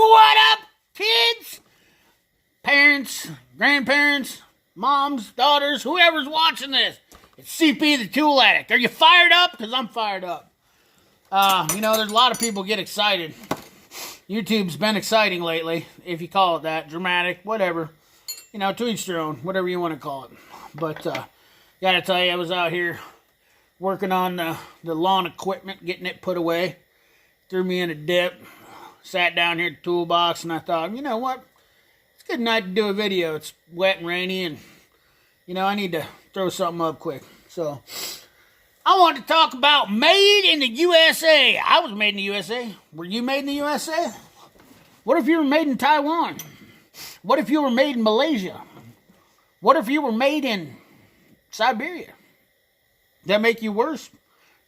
What up, kids? Parents, grandparents, moms, daughters, whoever's watching this. It's CP the Tool Addict. Are you fired up? Because I'm fired up. There's a lot of people get excited. YouTube's been exciting lately, if you call it that. Dramatic, whatever. To each their own, whatever you want to call it. But, gotta tell you, I was out here working on the lawn equipment, getting it put away. Threw me in a dip. Sat down here at the toolbox, and I thought, you know what? It's a good night to do a video. It's wet and rainy, and, I need to throw something up quick. So, I want to talk about made in the USA. I was made in the USA. Were you made in the USA? What if you were made in Taiwan? What if you were made in Malaysia? What if you were made in Siberia? Does that make you worse?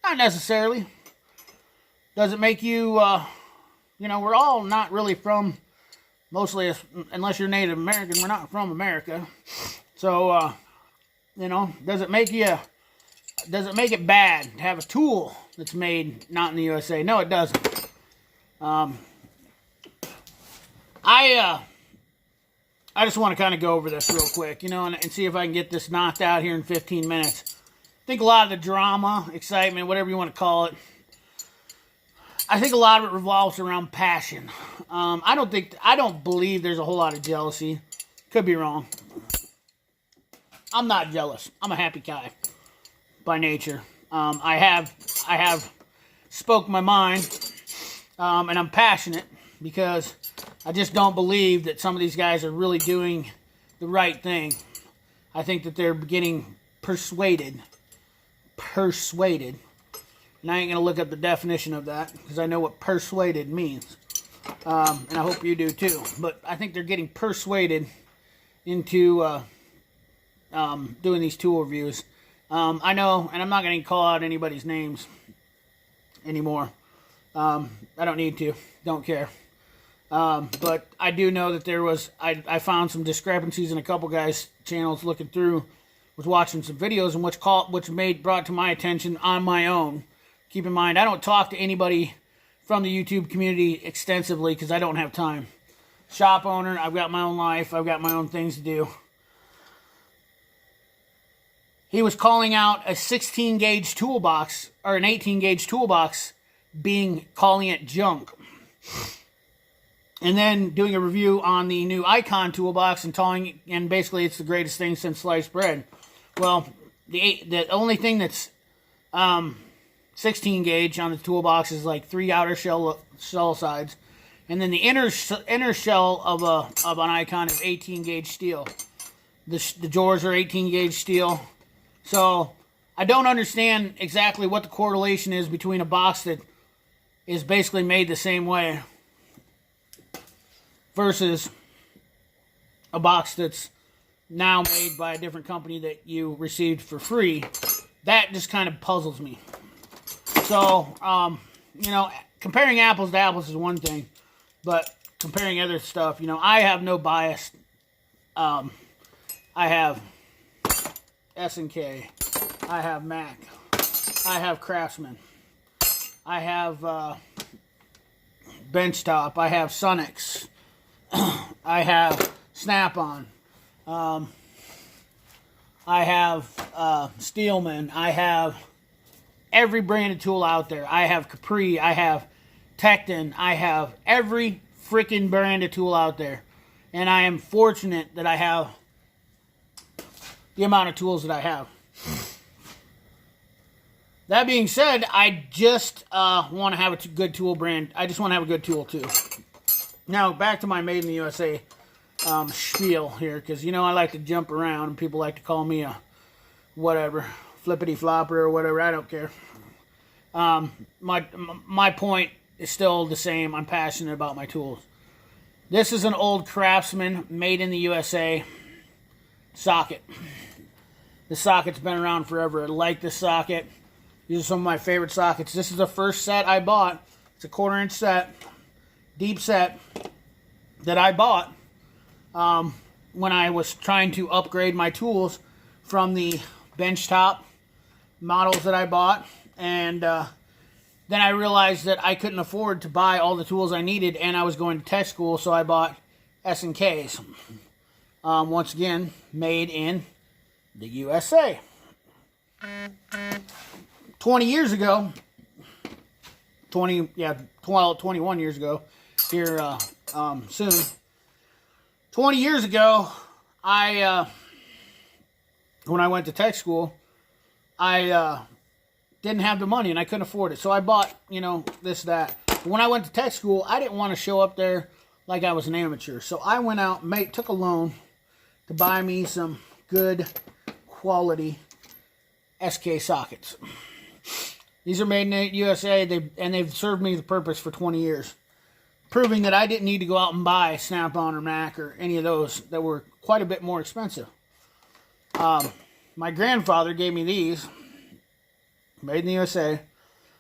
Not necessarily. Does it make you, we're all not really from, mostly, unless you're Native American, we're not from America. So, does it make it bad to have a tool that's made not in the USA? No, it doesn't. I just want to kind of go over this real quick, and see if I can get this knocked out here in 15 minutes. I think a lot of the drama, excitement, whatever you want to call it, I think a lot of it revolves around passion. I don't believe there's a whole lot of jealousy. Could be wrong. I'm not jealous. I'm a happy guy by nature. I have spoke my mind, and I'm passionate because I just don't believe that some of these guys are really doing the right thing. I think that they're getting persuaded. And I ain't going to look up the definition of that because I know what persuaded means. And I hope you do too. But I think they're getting persuaded into doing these tool reviews. I know, and I'm not going to call out anybody's names anymore. I don't need to. Don't care. But I do know that I found some discrepancies in a couple guys' channels looking through, was watching some videos, and which brought to my attention on my own. Keep in mind, I don't talk to anybody from the YouTube community extensively because I don't have time. Shop owner, I've got my own life, I've got my own things to do. He was calling out a 16 gauge toolbox, or an 18 gauge toolbox, calling it junk. And then doing a review on the new Icon toolbox and basically it's the greatest thing since sliced bread. Well, the only thing that's 16 gauge on the toolbox is like 3 outer shell sides, and then the inner shell of an Icon is 18 gauge steel. The drawers are 18 gauge steel. So I don't understand exactly what the correlation is between a box that is basically made the same way versus a box that's now made by a different company that you received for free. That just kind of puzzles me. So, comparing apples to apples is one thing, but comparing other stuff, I have no bias. I have S&K, I have Mac, I have Craftsman, I have Benchtop, I have Sonix, I have Snap-on, I have Steelman, I have every brand of tool out there. I have Capri, I have Tekton, I have every freaking brand of tool out there. And I am fortunate that I have the amount of tools that I have. That being said, I just want to have a good tool brand. I just want to have a good tool too. Now, back to my Made in the USA spiel here, because, I like to jump around, and people like to call me a whatever, flippity flopper or whatever, I don't care. My point is still the same. I'm passionate about my tools. This is an old Craftsman Made in the USA socket. This socket's been around forever. I like this socket. These are some of my favorite sockets. This is the first set I bought. It's a 1/4 inch set, deep set, that I bought when I was trying to upgrade my tools from the benchtop models that I bought, and Then I realized that I couldn't afford to buy all the tools I needed, and I was going to tech school, so I bought S&Ks. Once again, made in the USA. 20 years ago, 21 years ago, here soon. 20 years ago, when I went to tech school, I didn't have the money and I couldn't afford it. So I bought, this, that. But when I went to tech school, I didn't want to show up there like I was an amateur. So I went out and took a loan to buy me some good quality SK sockets. These are made in the USA, they've served me the purpose for 20 years. Proving that I didn't need to go out and buy Snap-on or Mac or any of those that were quite a bit more expensive. My grandfather gave me these, made in the USA,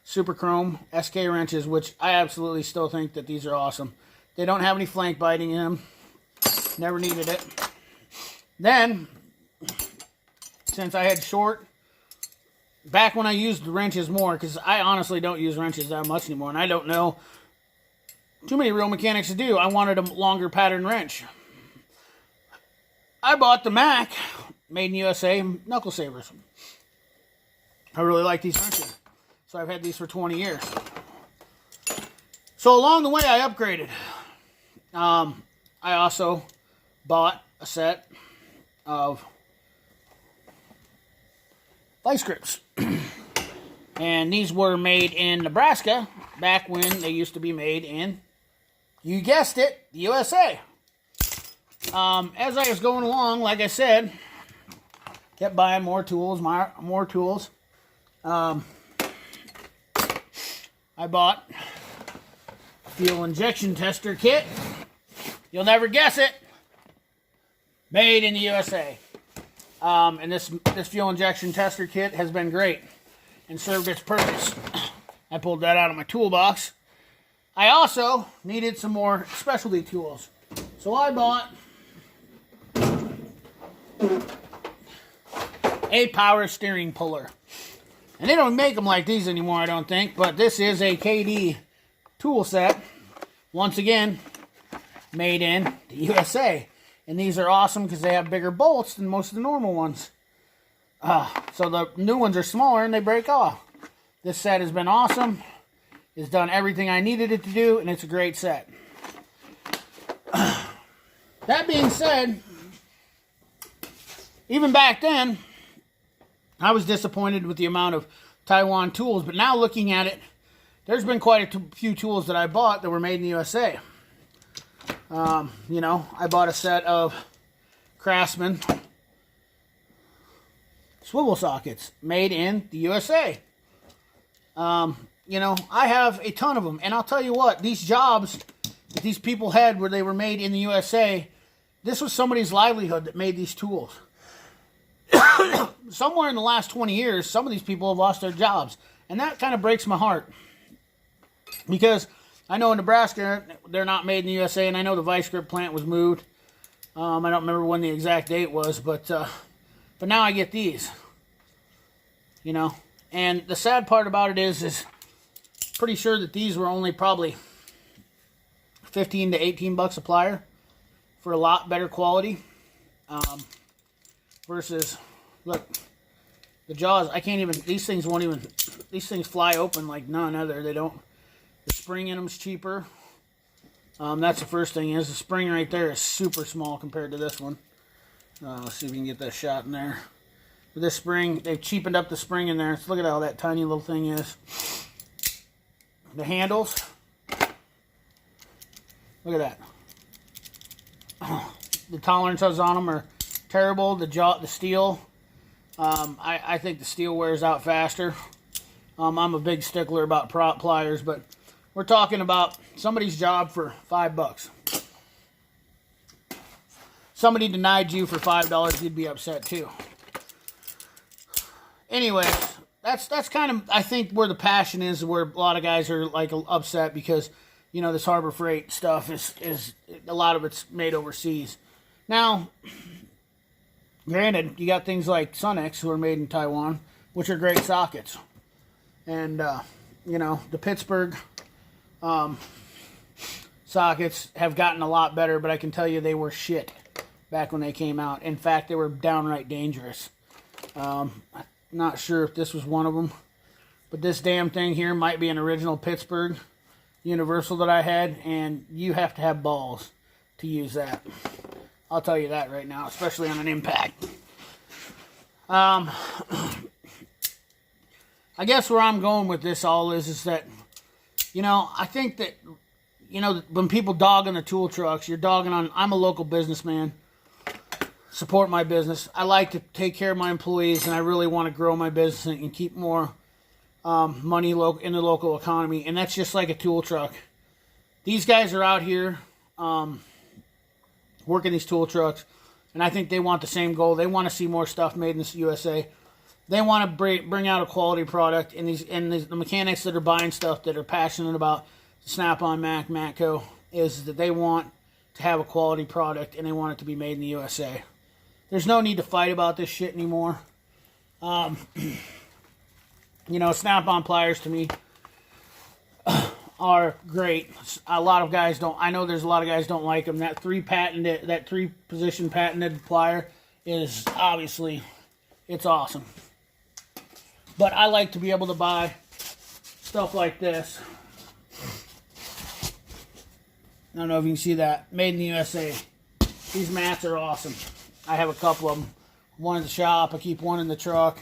Super Chrome SK wrenches, which I absolutely still think that these are awesome. They don't have any flank biting in them. Never needed it. Then, since I had back when I used the wrenches more, because I honestly don't use wrenches that much anymore, and I don't know too many real mechanics to do. I wanted a longer pattern wrench. I bought the Mac, made in USA, knuckle savers. I really like these wrenches. So I've had these for 20 years. So along the way, I upgraded. I also bought a set of vice grips. And these were made in Nebraska back when they used to be made in, you guessed it, the USA. As I was going along, like I said, kept buying more tools, more tools. I bought a fuel injection tester kit. You'll never guess it. Made in the USA. And this fuel injection tester kit has been great and served its purpose. I pulled that out of my toolbox. I also needed some more specialty tools. So I bought a power steering puller. And they don't make them like these anymore, I don't think, but this is a KD tool set. Once again, made in the USA. And these are awesome because they have bigger bolts than most of the normal ones. So the new ones are smaller and they break off. This set has been awesome. It's done everything I needed it to do, and it's a great set. That being said, even back then, I was disappointed with the amount of Taiwan tools, but now looking at it, there's been quite a few tools that I bought that were made in the USA. I bought a set of Craftsman swivel sockets made in the USA. I have a ton of them, and I'll tell you what, these jobs that these people had where they were made in the USA, this was somebody's livelihood that made these tools. Somewhere in the last 20 years, some of these people have lost their jobs. And that kind of breaks my heart. Because I know in Nebraska, they're not made in the USA, and I know the vice grip plant was moved. I don't remember when the exact date was, but now I get these. And the sad part about it is pretty sure that these were only probably 15 to 18 bucks a plier for a lot better quality. Versus, look, the jaws, these things fly open like none other. They don't, the spring in them's cheaper. That's the first thing is, the spring right there is super small compared to this one. Let's see if we can get that shot in there. With this spring, they've cheapened up the spring in there. So look at how that tiny little thing is. The handles, look at that. The tolerances on them are terrible. The steel, I think the steel wears out faster. I'm a big stickler about pliers, but we're talking about somebody's job for $5. Somebody denied you for $5, you'd be upset too. Anyways, that's kind of, I think, where the passion is, where a lot of guys are like upset because, this Harbor Freight stuff is a lot of it's made overseas. Now, granted, you got things like Sunex who are made in Taiwan, which are great sockets. And, you know, the Pittsburgh sockets have gotten a lot better, but I can tell you they were shit back when they came out. In fact, they were downright dangerous. I'm not sure if this was one of them, but this damn thing here might be an original Pittsburgh Universal that I had, and you have to have balls to use that. I'll tell you that right now, especially on an impact. I guess where I'm going with this all is that, you know, I think that, you know, when people dog on the tool trucks, you're dogging on, I'm a local businessman, support my business. I like to take care of my employees, and I really want to grow my business and keep more money in the local economy, and that's just like a tool truck. These guys are out here working these tool trucks, and I think they want the same goal. They want to see more stuff made in the USA. They want to bring out a quality product, and the mechanics that are buying stuff that are passionate about Snap-on, Mac, Matco, is that they want to have a quality product, and they want it to be made in the USA. There's no need to fight about this shit anymore. You know, Snap-on pliers to me are great. A lot of guys don't. I know there's a lot of guys don't like them. That three position patented plier is obviously, it's awesome. But I like to be able to buy stuff like this. I don't know if you can see that. Made in the USA. These mats are awesome. I have a couple of them. One in the shop. I keep one in the truck.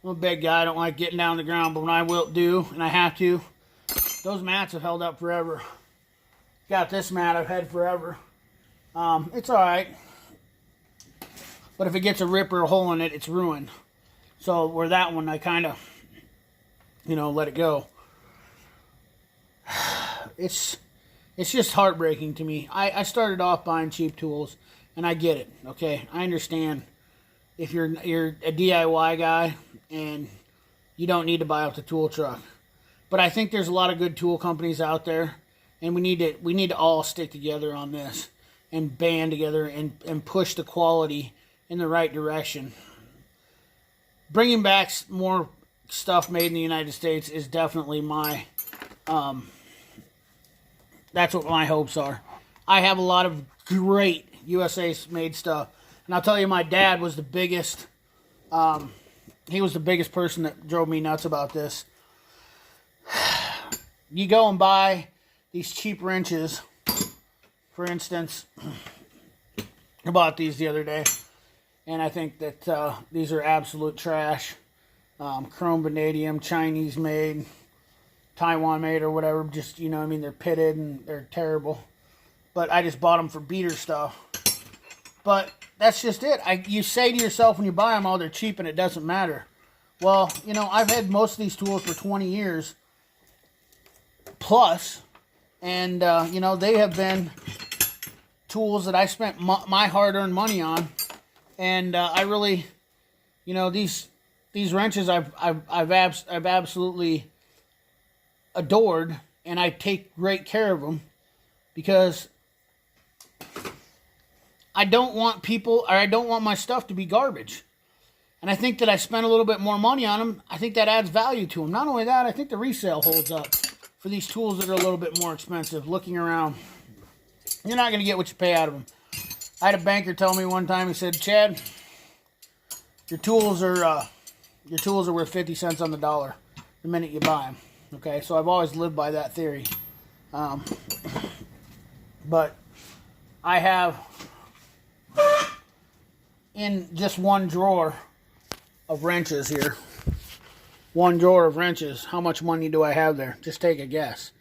I'm a big guy. I don't like getting down on the ground, but when I will do, and I have to, those mats have held up forever. Got this mat I've had forever. It's alright. But if it gets a rip or a hole in it, it's ruined. So where that one, I kind of, you know, let it go. It's just heartbreaking to me. I started off buying cheap tools, and I get it, okay? I understand if you're a DIY guy and you don't need to buy up the tool truck. But I think there's a lot of good tool companies out there, and we need to all stick together on this and band together and push the quality in the right direction. Bringing back more stuff made in the United States is definitely my, that's what my hopes are. I have a lot of great USA-made stuff. And I'll tell you, my dad was the biggest, he was the biggest person that drove me nuts about this. You go and buy these cheap wrenches, for instance. I bought these the other day, and I think that these are absolute trash. Chrome vanadium, Chinese made, Taiwan made, or whatever. Just, you know, I mean, they're pitted and they're terrible. But I just bought them for beater stuff. But that's just it. You say to yourself when you buy them, oh, they're cheap and it doesn't matter. Well, you know, I've had most of these tools for 20 years plus, and, you know, they have been tools that I spent my hard-earned money on, and I really, you know, these wrenches I've absolutely adored, and I take great care of them because I don't want my stuff to be garbage. And I think that I spent a little bit more money on them. I think that adds value to them. Not only that, I think the resale holds up for these tools that are a little bit more expensive. Looking around, you're not going to get what you pay out of them. I had a banker tell me one time, he said, Chad, your tools are worth 50 cents on the dollar the minute you buy them. Okay, so I've always lived by that theory. But I have, in just one drawer of wrenches here, one drawer of wrenches, how much money do I have there? Just take a guess.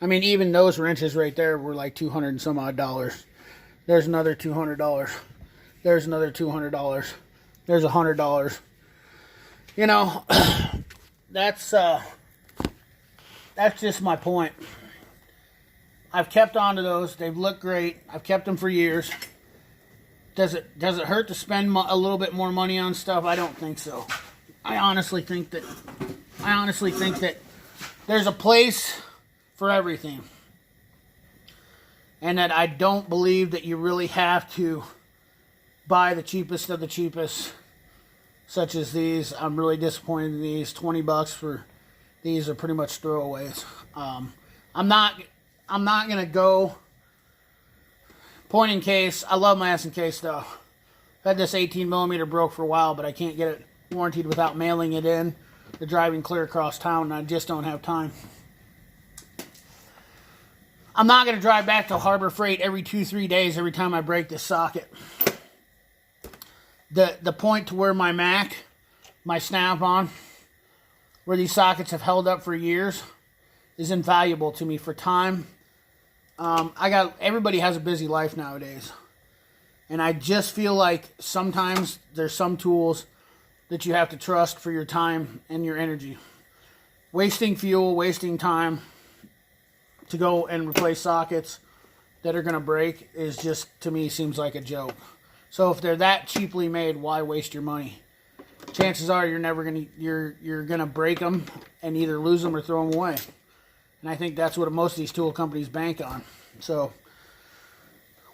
I mean, even those wrenches right there were like $200 and some odd dollars. There's another $200. There's another $200. There's $100. You know, that's just my point. I've kept on to those. They've looked great. I've kept them for years. Does it hurt to spend a little bit more money on stuff? I don't think so. I honestly think that there's a place for everything. And that I don't believe that you really have to buy the cheapest of the cheapest, such as these. I'm really disappointed in these. $20 for these are pretty much throwaways. I'm not gonna go point in case. I love my S&K stuff. I've had this 18mm broke for a while, but I can't get it warranted without mailing it in. They're driving clear across town, and I just don't have time. I'm not going to drive back to Harbor Freight every 2-3 days every time I break this socket. The point to where my Mac, my Snap-on, where these sockets have held up for years, is invaluable to me for time. Everybody has a busy life nowadays. And I just feel like sometimes there's some tools that you have to trust for your time and your energy. Wasting fuel, wasting time to go and replace sockets that are going to break is just, to me, seems like a joke. So if they're that cheaply made, why waste your money? Chances are you're gonna break them and either lose them or throw them away. And I think that's what most of these tool companies bank on. So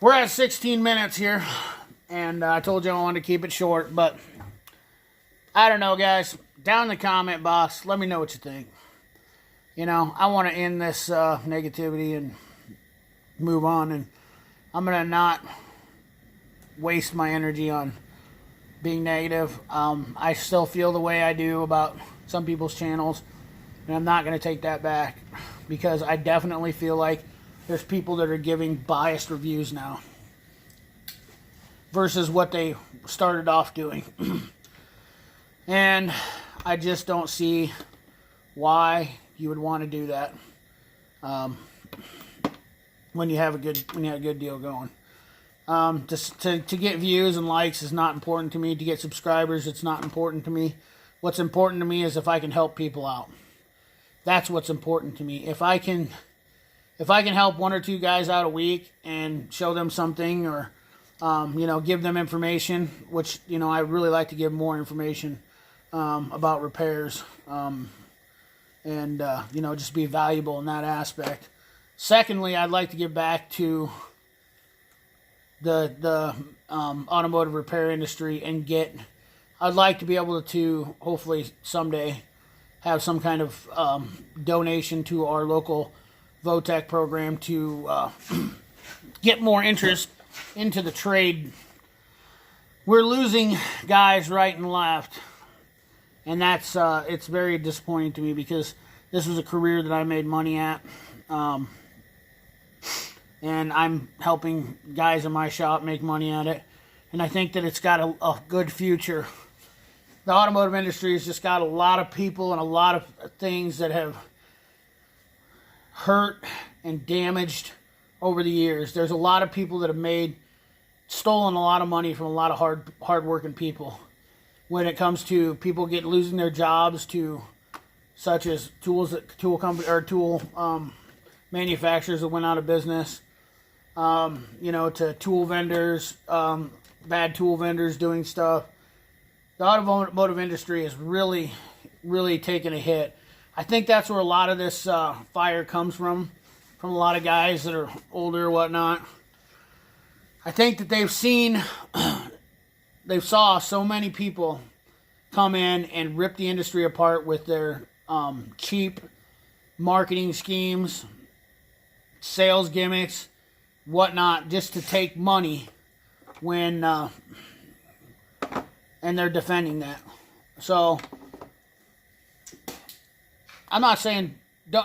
we're at 16 minutes here, and I told you I wanted to keep it short, but I don't know, guys. Down in the comment box, let me know what you think. You know, I want to end this negativity and move on, and I'm going to not waste my energy on being negative. I still feel the way I do about some people's channels, and I'm not going to take that back, because I definitely feel like there's people that are giving biased reviews now versus what they started off doing. And I just don't see why you would want to do that when you have a good deal going. To get views and likes is not important to me. To get subscribers, it's not important to me. What's important to me is if I can help people out. That's what's important to me. If I can help 1 or 2 guys out a week and show them something, or give them information, which I really like to give more information about repairs, and just be valuable in that aspect. Secondly, I'd like to give back to the automotive repair industry and I'd like to be able to hopefully someday have some kind of donation to our local VOTEC program to get more interest into the trade. We're losing guys right and left, and that's it's very disappointing to me, because this was a career that I made money at, and I'm helping guys in my shop make money at it, and I think that it's got a good future. The automotive industry has just got a lot of people and a lot of things that have hurt and damaged over the years. There's a lot of people that have stolen a lot of money from a lot of hard-working people. When it comes to people losing their jobs, to such as tool manufacturers that went out of business, to tool vendors, bad tool vendors doing stuff. The automotive industry has really, really taken a hit. I think that's where a lot of this fire comes from a lot of guys that are older or whatnot. I think that they saw so many people come in and rip the industry apart with their cheap marketing schemes, sales gimmicks, whatnot, just to take money when and they're defending that. So I'm not saying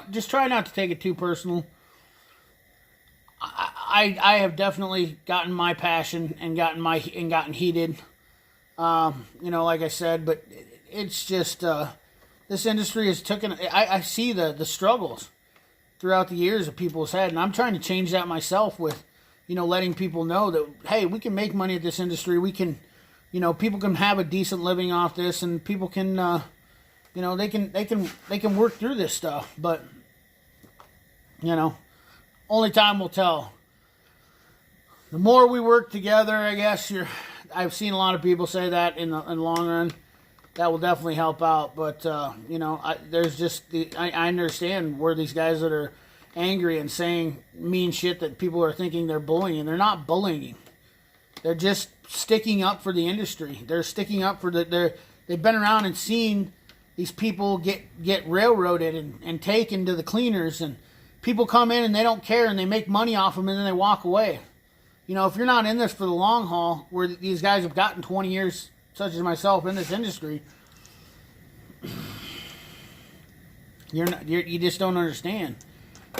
just try not to take it too personal. I have definitely gotten my passion and gotten heated. Like I said, but it's just this industry has taken. I see the struggles throughout the years that people have had, and I'm trying to change that myself with, letting people know that, hey, we can make money at this industry. We can, people can have a decent living off this, and people can, they can work through this stuff. But, only time will tell. The more we work together, I guess I've seen a lot of people say that in the long run, that will definitely help out. But there's just I understand where these guys that are angry and saying mean shit that people are thinking they're bullying. They're not bullying. They're just sticking up for the industry. They're sticking up for they've been around and seen these people get railroaded and taken to the cleaners, and people come in and they don't care and they make money off them and then they walk away. You know, if you're not in this for the long haul, where these guys have gotten 20 years, such as myself, in this industry, you just don't understand.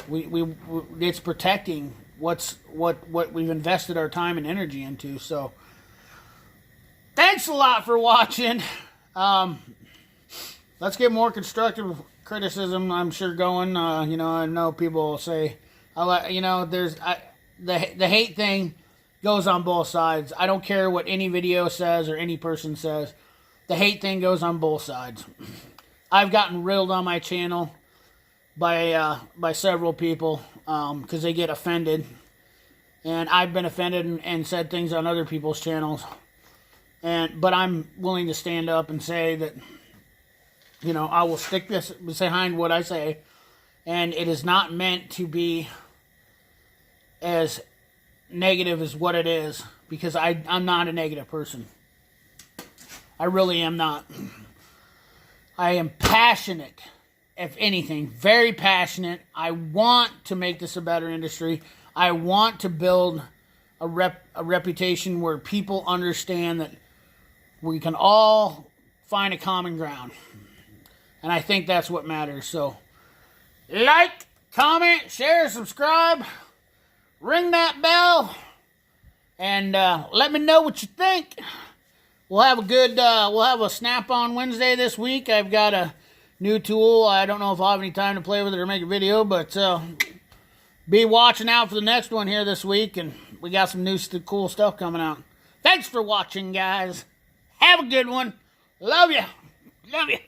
It's protecting what we've invested our time and energy into. So, thanks a lot for watching. Let's get more constructive criticism, I'm sure, going. You know, I know people will say, you know, the hate thing goes on both sides. I don't care what any video says or any person says. The hate thing goes on both sides. I've gotten riddled on my channel by several people because they get offended, and I've been offended and said things on other people's channels. But I'm willing to stand up and say that, you know, I will stick this behind what I say, and it is not meant to be as negative as what it is, because I'm not a negative person. I really am not. I am passionate, if anything, very passionate. I want to make this a better industry. I want to build a reputation where people understand that we can all find a common ground. And I think that's what matters. So, like, comment, share, subscribe, ring that bell, and let me know what you think. We'll have a Snap-on Wednesday this week. I've got a new tool. I don't know if I'll have any time to play with it or make a video, but be watching out for the next one here this week, and we got some new cool stuff coming out. Thanks for watching, guys. Have a good one. Love you. Love you.